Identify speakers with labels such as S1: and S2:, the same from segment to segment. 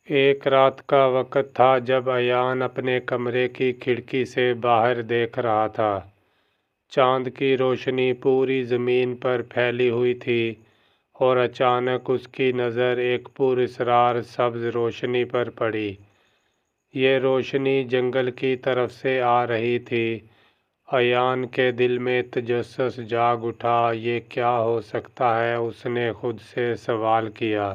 S1: ایک رات کا وقت تھا جب ایان اپنے کمرے کی کھڑکی سے باہر دیکھ رہا تھا۔ چاند کی روشنی پوری زمین پر پھیلی ہوئی تھی اور اچانک اس کی نظر ایک پراسرار سبز روشنی پر پڑی۔ یہ روشنی جنگل کی طرف سے آ رہی تھی۔ ایان کے دل میں تجسس جاگ اٹھا۔ یہ کیا ہو سکتا ہے؟ اس نے خود سے سوال کیا۔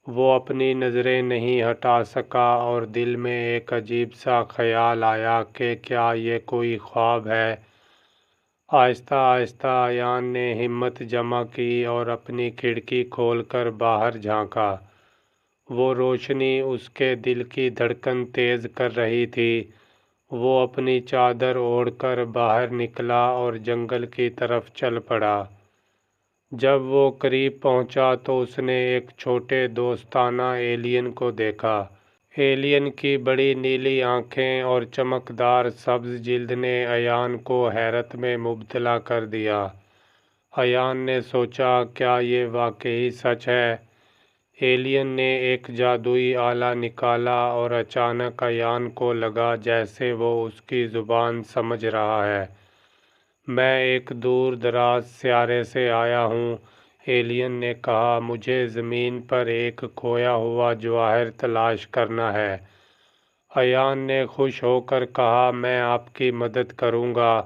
S1: وہ اپنی نظریں نہیں ہٹا سکا اور دل میں ایک عجیب سا خیال آیا کہ کیا یہ کوئی خواب ہے۔ آہستہ آہستہ ایان نے ہمت جمع کی اور اپنی کھڑکی کھول کر باہر جھانکا۔ وہ روشنی اس کے دل کی دھڑکن تیز کر رہی تھی۔ وہ اپنی چادر اوڑھ کر باہر نکلا اور جنگل کی طرف چل پڑا۔ جب وہ قریب پہنچا تو اس نے ایک چھوٹے دوستانہ ایلین کو دیکھا۔ ایلین کی بڑی نیلی آنکھیں اور چمکدار سبز جلد نے ایان کو حیرت میں مبتلا کر دیا۔ ایان نے سوچا، کیا یہ واقعی سچ ہے؟ ایلین نے ایک جادوئی آلہ نکالا اور اچانک ایان کو لگا جیسے وہ اس کی زبان سمجھ رہا ہے۔ میں ایک دور دراز سیارے سے آیا ہوں، ایلین نے کہا۔ مجھے زمین پر ایک کھویا ہوا جواہر تلاش کرنا ہے۔ ایان نے خوش ہو کر کہا، میں آپ کی مدد کروں گا۔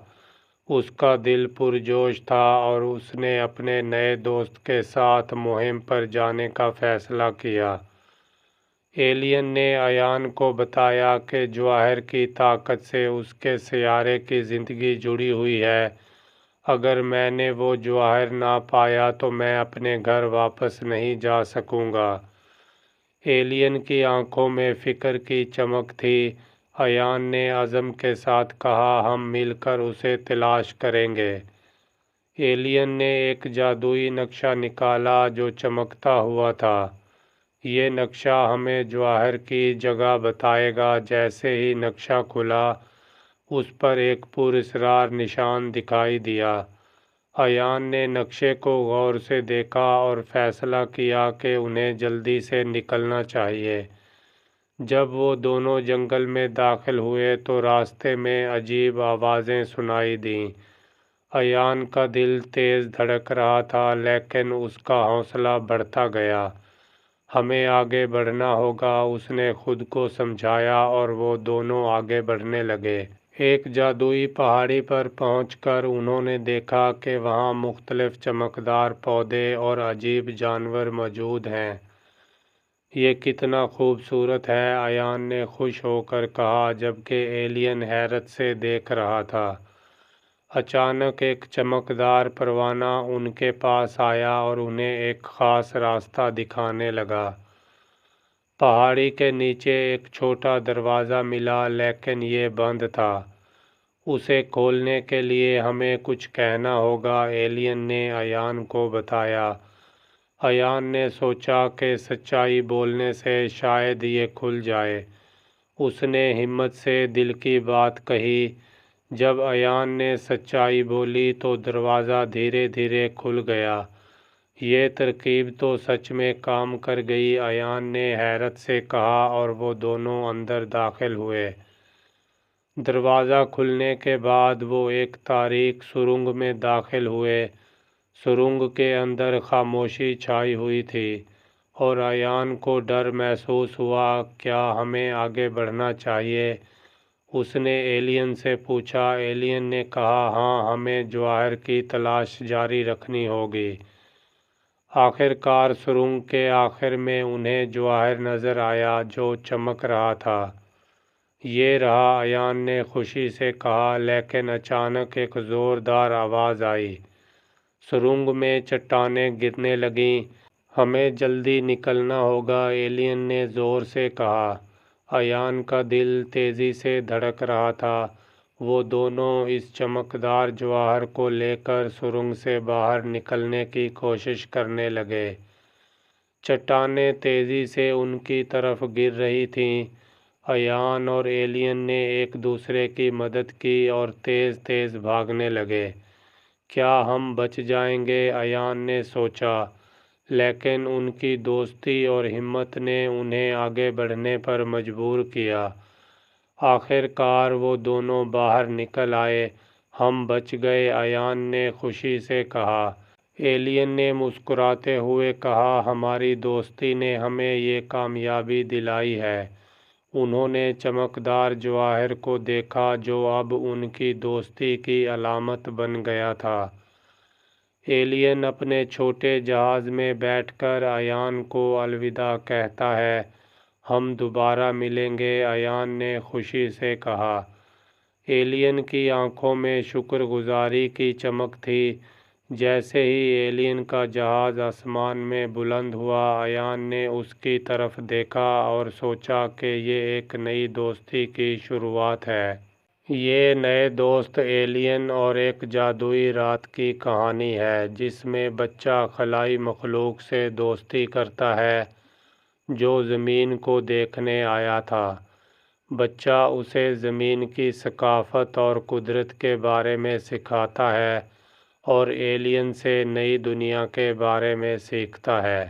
S1: اس کا دل پرجوش تھا اور اس نے اپنے نئے دوست کے ساتھ مہم پر جانے کا فیصلہ کیا۔ ایلین نے ایان کو بتایا کہ جواہر کی طاقت سے اس کے سیارے کی زندگی جڑی ہوئی ہے۔ اگر میں نے وہ جواہر نہ پایا تو میں اپنے گھر واپس نہیں جا سکوں گا۔ ایلین کی آنکھوں میں فکر کی چمک تھی۔ ایان نے عزم کے ساتھ کہا، ہم مل کر اسے تلاش کریں گے۔ ایلین نے ایک جادوئی نقشہ نکالا جو چمکتا ہوا تھا۔ یہ نقشہ ہمیں جواہر کی جگہ بتائے گا۔ جیسے ہی نقشہ کھلا، اس پر ایک پراسرار نشان دکھائی دیا۔ ایان نے نقشے کو غور سے دیکھا اور فیصلہ کیا کہ انہیں جلدی سے نکلنا چاہیے۔ جب وہ دونوں جنگل میں داخل ہوئے تو راستے میں عجیب آوازیں سنائی دیں۔ ایان کا دل تیز دھڑک رہا تھا لیکن اس کا حوصلہ بڑھتا گیا۔ ہمیں آگے بڑھنا ہوگا، اس نے خود کو سمجھایا اور وہ دونوں آگے بڑھنے لگے۔ ایک جادوئی پہاڑی پر پہنچ کر انہوں نے دیکھا کہ وہاں مختلف چمکدار پودے اور عجیب جانور موجود ہیں۔ یہ کتنا خوبصورت ہے، ایان نے خوش ہو کر کہا جبکہ ایلین حیرت سے دیکھ رہا تھا۔ اچانک ایک چمکدار پروانہ ان کے پاس آیا اور انہیں ایک خاص راستہ دکھانے لگا۔ پہاڑی کے نیچے ایک چھوٹا دروازہ ملا لیکن یہ بند تھا۔ اسے کھولنے کے لیے ہمیں کچھ کہنا ہوگا، ایلین نے ایان کو بتایا۔ ایان نے سوچا کہ سچائی بولنے سے شاید یہ کھل جائے۔ اس نے ہمت سے دل کی بات کہی۔ جب ایان نے سچائی بولی تو دروازہ دھیرے دھیرے کھل گیا۔ یہ ترکیب تو سچ میں کام کر گئی، ایان نے حیرت سے کہا اور وہ دونوں اندر داخل ہوئے۔ دروازہ کھلنے کے بعد وہ ایک تاریک سرنگ میں داخل ہوئے۔ سرنگ کے اندر خاموشی چھائی ہوئی تھی اور ایان کو ڈر محسوس ہوا۔ کیا ہمیں آگے بڑھنا چاہیے؟ اس نے ایلین سے پوچھا۔ ایلین نے کہا، ہاں، ہمیں جواہر کی تلاش جاری رکھنی ہوگی۔ آخر کار سرنگ کے آخر میں انہیں جواہر نظر آیا جو چمک رہا تھا۔ یہ رہا، ایان نے خوشی سے کہا، لیکن اچانک ایک زوردار آواز آئی۔ سرنگ میں چٹانیں گرنے لگیں۔ ہمیں جلدی نکلنا ہوگا، ایلین نے زور سے کہا۔ ایان کا دل تیزی سے دھڑک رہا تھا۔ وہ دونوں اس چمکدار جواہر کو لے کر سرنگ سے باہر نکلنے کی کوشش کرنے لگے۔ چٹانیں تیزی سے ان کی طرف گر رہی تھیں۔ ایان اور ایلین نے ایک دوسرے کی مدد کی اور تیز تیز بھاگنے لگے۔ کیا ہم بچ جائیں گے؟ ایان نے سوچا۔ لیکن ان کی دوستی اور ہمت نے انہیں آگے بڑھنے پر مجبور کیا۔ آخر کار وہ دونوں باہر نکل آئے۔ ہم بچ گئے، ایان نے خوشی سے کہا۔ ایلین نے مسکراتے ہوئے کہا، ہماری دوستی نے ہمیں یہ کامیابی دلائی ہے۔ انہوں نے چمکدار جواہر کو دیکھا جو اب ان کی دوستی کی علامت بن گیا تھا۔ ایلین اپنے چھوٹے جہاز میں بیٹھ کر ایان کو الوداع کہتا ہے۔ ہم دوبارہ ملیں گے، ایان نے خوشی سے کہا۔ ایلین کی آنکھوں میں شکر گزاری کی چمک تھی۔ جیسے ہی ایلین کا جہاز آسمان میں بلند ہوا، ایان نے اس کی طرف دیکھا اور سوچا کہ یہ ایک نئی دوستی کی شروعات ہے۔ یہ نئے دوست ایلین اور ایک جادوئی رات کی کہانی ہے جس میں بچہ خلائی مخلوق سے دوستی کرتا ہے جو زمین کو دیکھنے آیا تھا۔ بچہ اسے زمین کی ثقافت اور قدرت کے بارے میں سکھاتا ہے اور ایلین سے نئی دنیا کے بارے میں سیکھتا ہے۔